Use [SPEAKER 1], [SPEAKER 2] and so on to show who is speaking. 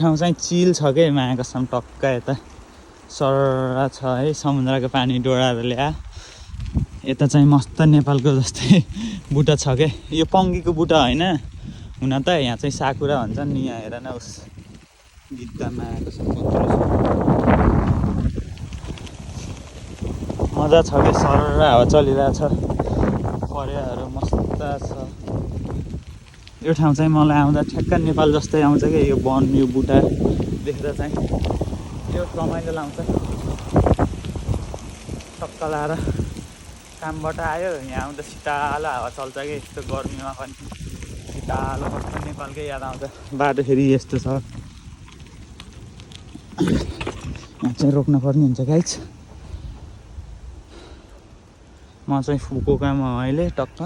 [SPEAKER 1] ठाउँ चाहिँ चिल छ के माया कसम टक्क यता सररा छ है समुद्रको पानी डोडाएर ल्या यता चाहिँ मस्त नेपालको जस्तै बुटा छ के यो पङ्गीको बुटा होइन हुन त यहाँ चाहिँ साकुरा भन्छ नि यहाँ हेर न उस गिद्दा माया कसम मजा छ कि सरर हावा चलिरहेछ पर्याहरू मस्त छ यो ठाउँ चाहिँ मलाई आउँदा ठ्याक्क नेपाल जस्तै आउँछ कि यो वन यो बुटा देख्दा चाहिँ यो रमाइलो लाउँछ टक्क लाएर कामबाट आयो यहाँ आउँदा शीतल हावा चल्छ कि यस्तो गर्मीमा पनि शीतल कस्तो नेपालकै याद आउँछ बाटो फेरि यस्तो छ यहाँ चाहिँ रोक्न पर्ने हुन्छ गाइज म चाहिँ फुकुओकामा अहिले टक्क